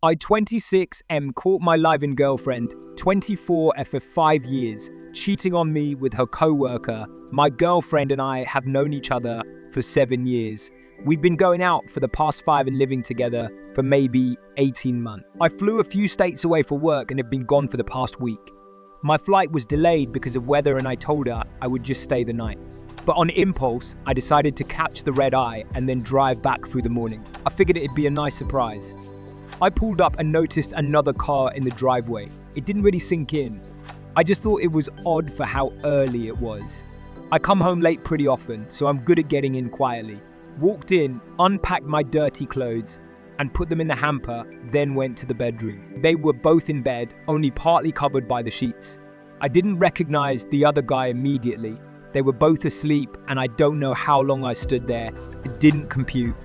I, 26, am caught my live-in girlfriend, 24, for 5 years, cheating on me with her coworker. My girlfriend and I have known each other for 7 years. We've been going out for the past 5 and living together for maybe 18 months. I flew a few states away for work and have been gone for the past week. My flight was delayed because of weather and I told her I would just stay the night. But on impulse, I decided to catch the red eye and then drive back through the morning. I figured it'd be a nice surprise. I pulled up and noticed another car in the driveway. It didn't really sink in. I just thought it was odd for how early it was. I come home late pretty often, so I'm good at getting in quietly. Walked in, unpacked my dirty clothes, and put them in the hamper, then went to the bedroom. They were both in bed, only partly covered by the sheets. I didn't recognize the other guy immediately. They were both asleep, and I don't know how long I stood there. It didn't compute.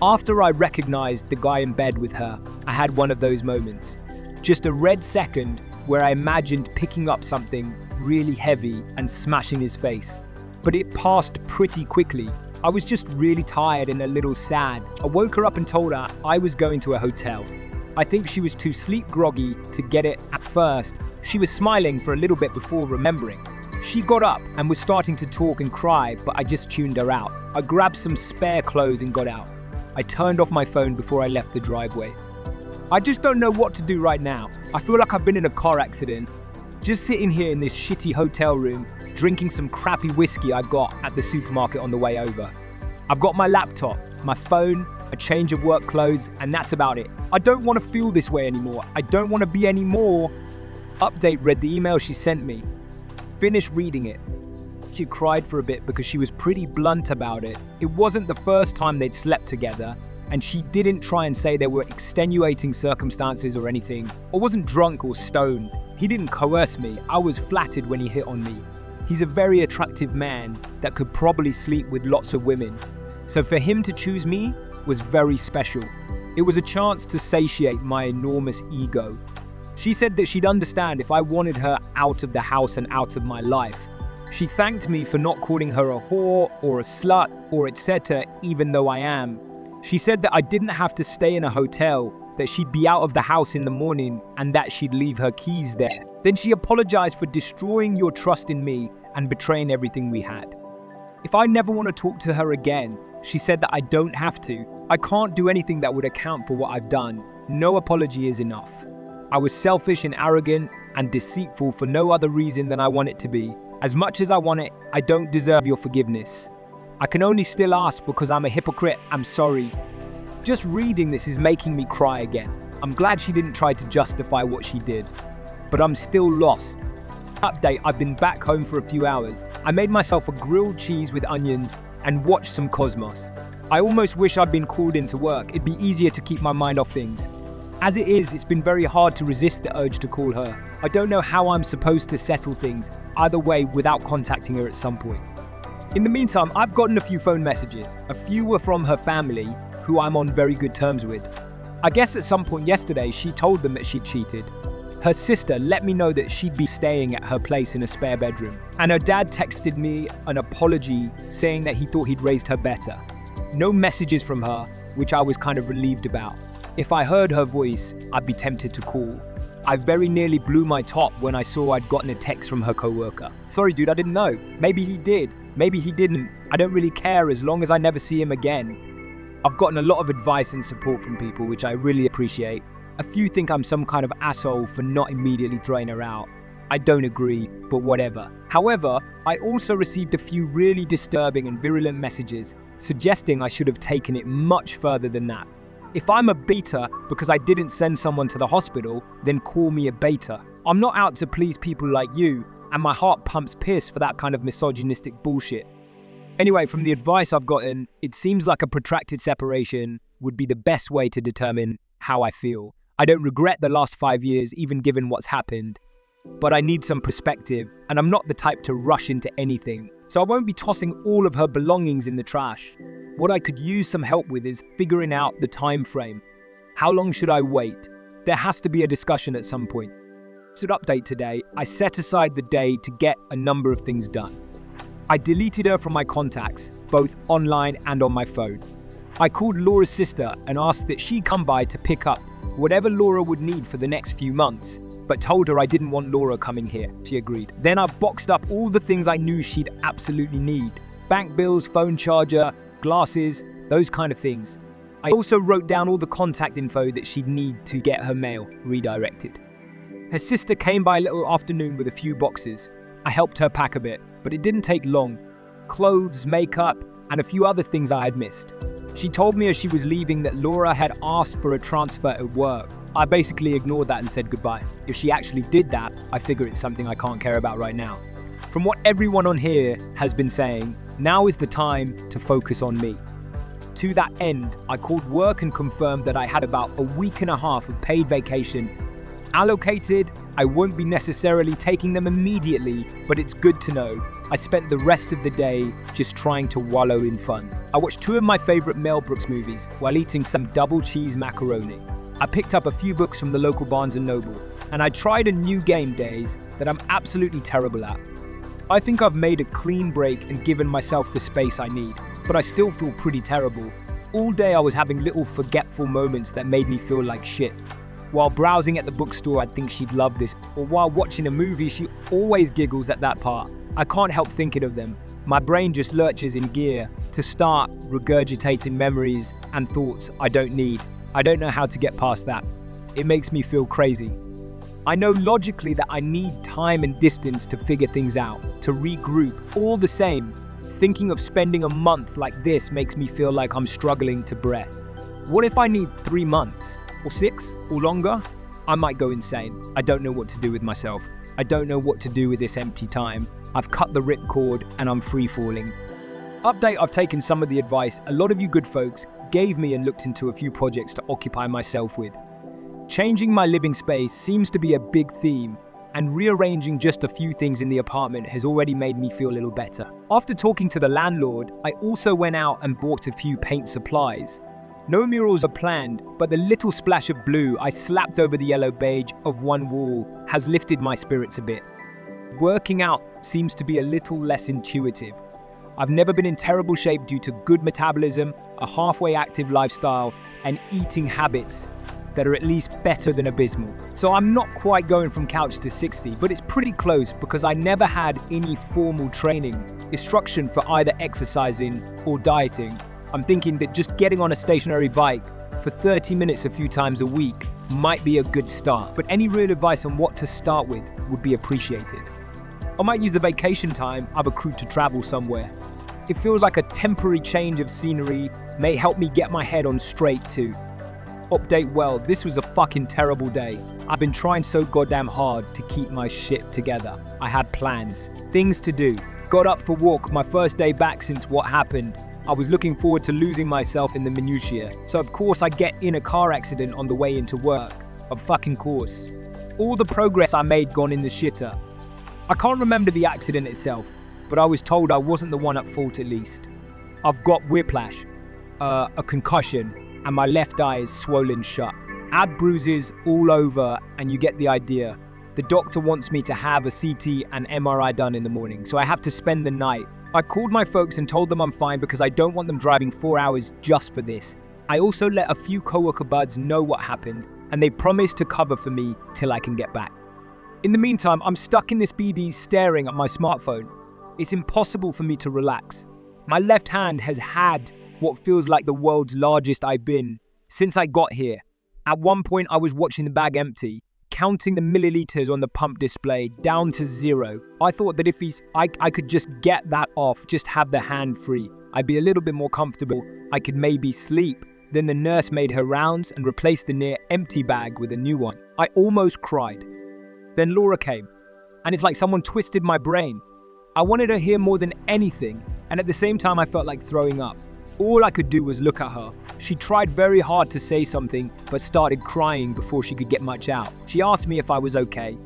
After I recognized the guy in bed with her, I had one of those moments. Just a red second where I imagined picking up something really heavy and smashing his face. But it passed pretty quickly. I was just really tired and a little sad. I woke her up and told her I was going to a hotel. I think she was too sleep groggy to get it at first. She was smiling for a little bit before remembering. She got up and was starting to talk and cry, but I just tuned her out. I grabbed some spare clothes and got out. I turned off my phone before I left the driveway. I just don't know what to do right now. I feel like I've been in a car accident. Just sitting here in this shitty hotel room, drinking some crappy whiskey I got at the supermarket on the way over. I've got my laptop, my phone, a change of work clothes, and that's about it. I don't want to feel this way anymore. I don't want to be anymore. Update read the email she sent me. Finished reading it. She cried for a bit because she was pretty blunt about it. It wasn't the first time they'd slept together, and she didn't try and say there were extenuating circumstances or anything, or wasn't drunk or stoned. He didn't coerce me. I was flattered when he hit on me. He's a very attractive man that could probably sleep with lots of women. So for him to choose me was very special. It was a chance to satiate my enormous ego. She said that she'd understand if I wanted her out of the house and out of my life. She thanked me for not calling her a whore or a slut or etc., even though I am. She said that I didn't have to stay in a hotel, that she'd be out of the house in the morning and that she'd leave her keys there. Then she apologized for destroying your trust in me and betraying everything we had. If I never want to talk to her again, she said that I don't have to. I can't do anything that would account for what I've done. No apology is enough. I was selfish and arrogant and deceitful for no other reason than I want it to be. As much as I want it, I don't deserve your forgiveness. I can only still ask because I'm a hypocrite. I'm sorry. Just reading this is making me cry again. I'm glad she didn't try to justify what she did, but I'm still lost. Update, I've been back home for a few hours. I made myself a grilled cheese with onions and watched some Cosmos. I almost wish I'd been called into work. It'd be easier to keep my mind off things. As it is, it's been very hard to resist the urge to call her. I don't know how I'm supposed to settle things either way without contacting her at some point. In the meantime, I've gotten a few phone messages. A few were from her family, who I'm on very good terms with. I guess at some point yesterday, she told them that she'd cheated. Her sister let me know that she'd be staying at her place in a spare bedroom. And her dad texted me an apology saying that he thought he'd raised her better. No messages from her, which I was kind of relieved about. If I heard her voice, I'd be tempted to call. I very nearly blew my top when I saw I'd gotten a text from her coworker. Sorry dude, I didn't know. Maybe he did. Maybe he didn't. I don't really care as long as I never see him again. I've gotten a lot of advice and support from people, which I really appreciate. A few think I'm some kind of asshole for not immediately throwing her out. I don't agree, but whatever. However, I also received a few really disturbing and virulent messages suggesting I should have taken it much further than that. If I'm a beta because I didn't send someone to the hospital, then call me a beta. I'm not out to please people like you, and my heart pumps piss for that kind of misogynistic bullshit. Anyway, from the advice I've gotten, it seems like a protracted separation would be the best way to determine how I feel. I don't regret the last 5 years, even given what's happened, but I need some perspective, and I'm not the type to rush into anything, so I won't be tossing all of her belongings in the trash. What I could use some help with is figuring out the time frame. How long should I wait? There has to be a discussion at some point. So to update today, I set aside the day to get a number of things done. I deleted her from my contacts, both online and on my phone. I called Laura's sister and asked that she come by to pick up whatever Laura would need for the next few months, but told her I didn't want Laura coming here. She agreed. Then I boxed up all the things I knew she'd absolutely need. Bank bills, phone charger, glasses, those kind of things. I also wrote down all the contact info that she'd need to get her mail redirected. Her sister came by a little afternoon with a few boxes. I helped her pack a bit, but it didn't take long. Clothes, makeup, and a few other things I had missed. She told me as she was leaving that Laura had asked for a transfer at work. I basically ignored that and said goodbye. If she actually did that, I figure it's something I can't care about right now. From what everyone on here has been saying, now is the time to focus on me. To that end, I called work and confirmed that I had about a week and a half of paid vacation allocated. I won't be necessarily taking them immediately, but it's good to know. I spent the rest of the day just trying to wallow in fun. I watched 2 of my favorite Mel Brooks movies while eating some double cheese macaroni. I picked up a few books from the local Barnes & Noble, and I tried a new game days that I'm absolutely terrible at. I think I've made a clean break and given myself the space I need, but I still feel pretty terrible. All day I was having little forgetful moments that made me feel like shit. While browsing at the bookstore, I'd think she'd love this, or while watching a movie, she always giggles at that part. I can't help thinking of them. My brain just lurches in gear to start regurgitating memories and thoughts I don't need. I don't know how to get past that. It makes me feel crazy. I know logically that I need time and distance to figure things out, to regroup. All the same, thinking of spending a month like this makes me feel like I'm struggling to breath. What if I need 3 months? Or 6? Or longer? I might go insane. I don't know what to do with myself. I don't know what to do with this empty time. I've cut the ripcord and I'm free falling. Update, I've taken some of the advice a lot of you good folks gave me and looked into a few projects to occupy myself with. Changing my living space seems to be a big theme, and rearranging just a few things in the apartment has already made me feel a little better. After talking to the landlord, I also went out and bought a few paint supplies. No murals are planned, but the little splash of blue I slapped over the yellow beige of one wall has lifted my spirits a bit. Working out seems to be a little less intuitive. I've never been in terrible shape due to good metabolism, a halfway active lifestyle, and eating habits that are at least better than abysmal. So I'm not quite going from couch to 60, but it's pretty close because I never had any formal training, instruction for either exercising or dieting. I'm thinking that just getting on a stationary bike for 30 minutes a few times a week might be a good start, but any real advice on what to start with would be appreciated. I might use the vacation time I've accrued to travel somewhere. It feels like a temporary change of scenery may help me get my head on straight too. Update, well, this was a fucking terrible day. I've been trying so goddamn hard to keep my shit together. I had plans, things to do. Got up for walk my first day back since what happened. I was looking forward to losing myself in the minutiae. So of course I get in a car accident on the way into work. Of fucking course. All the progress I made gone in the shitter. I can't remember the accident itself, but I was told I wasn't the one at fault at least. I've got whiplash, a concussion, and my left eye is swollen shut. Add bruises all over and you get the idea. The doctor wants me to have a CT and MRI done in the morning, so I have to spend the night. I called my folks and told them I'm fine because I don't want them driving 4 hours just for this. I also let a few coworker buds know what happened, and they promised to cover for me till I can get back. In the meantime, I'm stuck in this BD staring at my smartphone. It's impossible for me to relax. My left hand has had what feels like the world's largest I've been since I got here. At one point, I was watching the bag empty, counting the milliliters on the pump display down to 0. I thought that if I could just get that off, just have the hand free, I'd be a little bit more comfortable. I could maybe sleep. Then the nurse made her rounds and replaced the near empty bag with a new one. I almost cried. Then Laura came, and it's like someone twisted my brain. I wanted her here more than anything, and at the same time I felt like throwing up. All I could do was look at her. She tried very hard to say something, but started crying before she could get much out. She asked me if I was okay.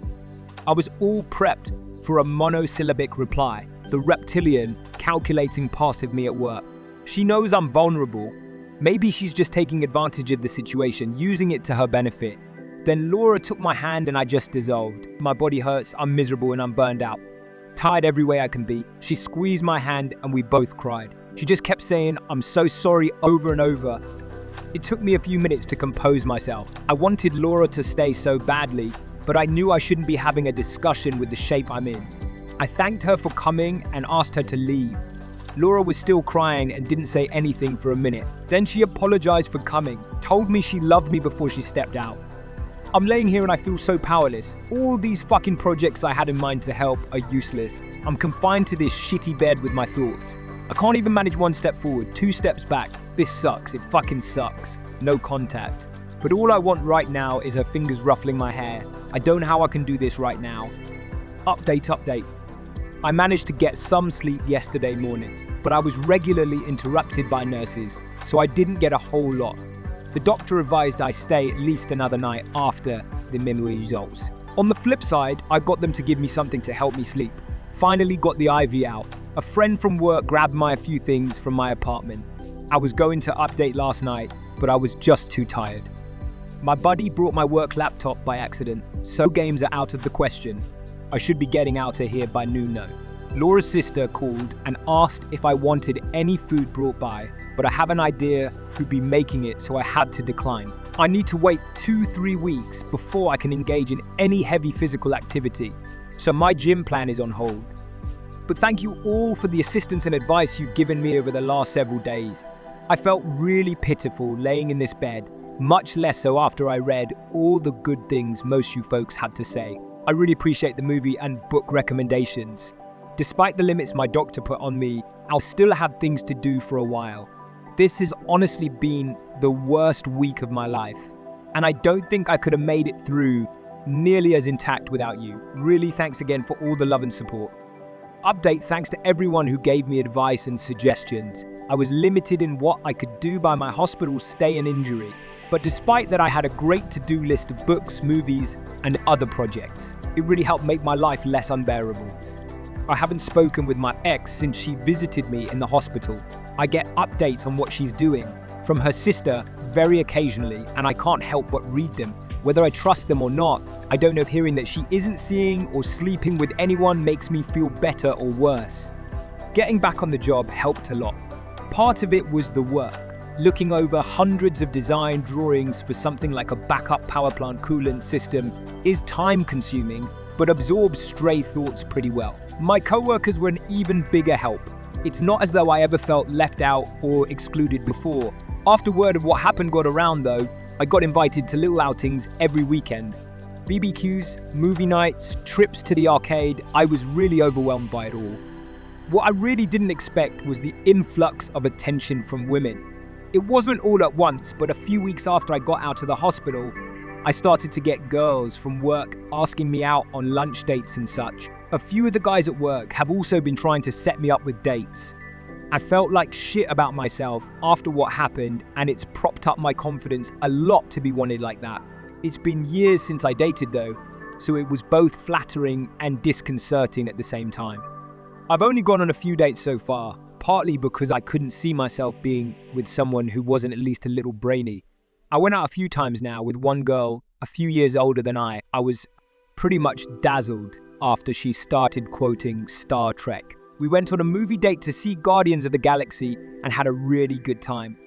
I was all prepped for a monosyllabic reply, the reptilian, calculating part of me at work. She knows I'm vulnerable. Maybe she's just taking advantage of the situation, using it to her benefit. Then Laura took my hand and I just dissolved. My body hurts, I'm miserable and I'm burned out. Tired every way I can be. She squeezed my hand and we both cried. She just kept saying, "I'm so sorry," over and over. It took me a few minutes to compose myself. I wanted Laura to stay so badly, but I knew I shouldn't be having a discussion with the shape I'm in. I thanked her for coming and asked her to leave. Laura was still crying and didn't say anything for a minute. Then she apologized for coming, told me she loved me before she stepped out. I'm laying here and I feel so powerless. All these fucking projects I had in mind to help are useless. I'm confined to this shitty bed with my thoughts. I can't even manage 1 step forward, 2 steps back. This sucks, it fucking sucks. No contact. But all I want right now is her fingers ruffling my hair. I don't know how I can do this right now. Update. I managed to get some sleep yesterday morning, but I was regularly interrupted by nurses, so I didn't get a whole lot. The doctor advised I stay at least another night after the memory results. On the flip side, I got them to give me something to help me sleep. Finally got the IV out. A friend from work grabbed a few things from my apartment. I was going to update last night, but I was just too tired. My buddy brought my work laptop by accident, so games are out of the question. I should be getting out of here by noon though. Laura's sister called and asked if I wanted any food brought by, but I have an idea who'd be making it, so I had to decline. I need to wait 2-3 weeks before I can engage in any heavy physical activity, so my gym plan is on hold. But thank you all for the assistance and advice you've given me over the last several days. I felt really pitiful laying in this bed, much less so after I read all the good things most you folks had to say. I really appreciate the movie and book recommendations. Despite the limits my doctor put on me, I'll still have things to do for a while. This has honestly been the worst week of my life, and I don't think I could have made it through nearly as intact without you. Really, thanks again for all the love and support. Update, thanks to everyone who gave me advice and suggestions. I was limited in what I could do by my hospital stay and injury, but despite that I had a great to-do list of books, movies, and other projects. It really helped make my life less unbearable. I haven't spoken with my ex since she visited me in the hospital. I get updates on what she's doing from her sister very occasionally, and I can't help but read them. Whether I trust them or not, I don't know if hearing that she isn't seeing or sleeping with anyone makes me feel better or worse. Getting back on the job helped a lot. Part of it was the work. Looking over hundreds of design drawings for something like a backup power plant coolant system is time-consuming, but absorbs stray thoughts pretty well. My coworkers were an even bigger help. It's not as though I ever felt left out or excluded before. After word of what happened got around though, I got invited to little outings every weekend. BBQs, movie nights, trips to the arcade. I was really overwhelmed by it all. What I really didn't expect was the influx of attention from women. It wasn't all at once, but a few weeks after I got out of the hospital, I started to get girls from work asking me out on lunch dates and such. A few of the guys at work have also been trying to set me up with dates. I felt like shit about myself after what happened, and it's propped up my confidence a lot to be wanted like that. It's been years since I dated though, so it was both flattering and disconcerting at the same time. I've only gone on a few dates so far, partly because I couldn't see myself being with someone who wasn't at least a little brainy. I went out a few times now with one girl a few years older than I. I was pretty much dazzled after she started quoting Star Trek. We went on a movie date to see Guardians of the Galaxy and had a really good time.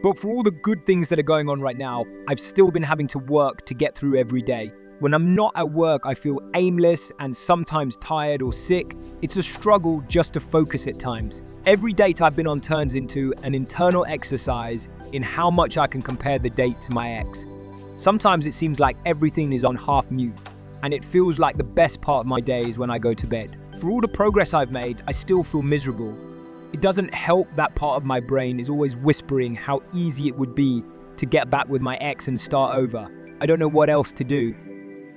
But for all the good things that are going on right now, I've still been having to work to get through every day. When I'm not at work, I feel aimless and sometimes tired or sick. It's a struggle just to focus at times. Every date I've been on turns into an internal exercise in how much I can compare the date to my ex. Sometimes it seems like everything is on half mute, and it feels like the best part of my day is when I go to bed. For all the progress I've made, I still feel miserable. It doesn't help that part of my brain is always whispering how easy it would be to get back with my ex and start over. I don't know what else to do.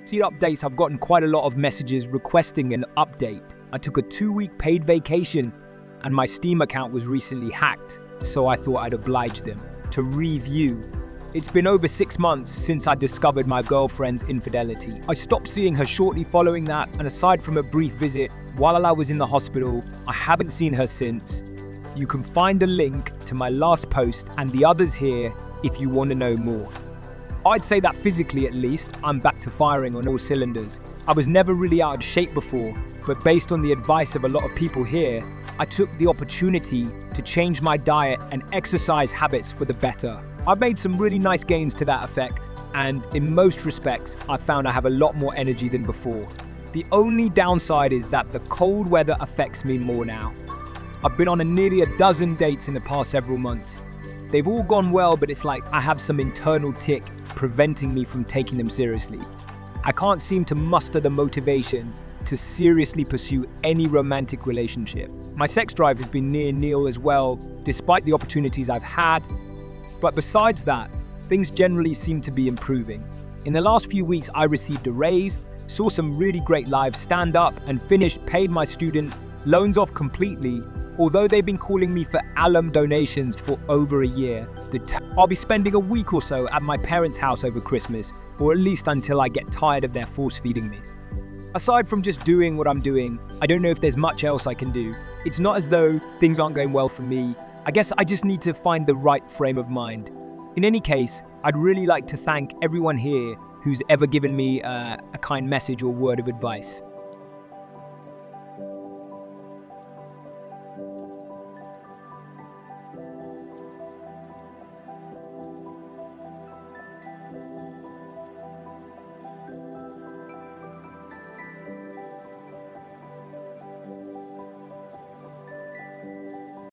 See updates, I've gotten quite a lot of messages requesting an update. I took a 2-week paid vacation and my Steam account was recently hacked, so I thought I'd oblige them to review. It's been over 6 months since I discovered my girlfriend's infidelity. I stopped seeing her shortly following that, and aside from a brief visit while I was in the hospital, I haven't seen her since. You can find a link to my last post and the others here if you want to know more. I'd say that physically at least, I'm back to firing on all cylinders. I was never really out of shape before, but based on the advice of a lot of people here, I took the opportunity to change my diet and exercise habits for the better. I've made some really nice gains to that effect, and in most respects, I've found I have a lot more energy than before. The only downside is that the cold weather affects me more now. I've been on nearly a dozen dates in the past several months. They've all gone well, but it's like I have some internal tick preventing me from taking them seriously. I can't seem to muster the motivation to seriously pursue any romantic relationship. My sex drive has been near nil as well, despite the opportunities I've had. But besides that, things generally seem to be improving. In the last few weeks, I received a raise, saw some really great live stand-up, and paid my student loans off completely. Although they've been calling me for alum donations for over a year, I'll be spending a week or so at my parents' house over Christmas, or at least until I get tired of their force-feeding me. Aside from just doing what I'm doing, I don't know if there's much else I can do. It's not as though things aren't going well for me. I guess I just need to find the right frame of mind. In any case, I'd really like to thank everyone here who's ever given me a kind message or word of advice.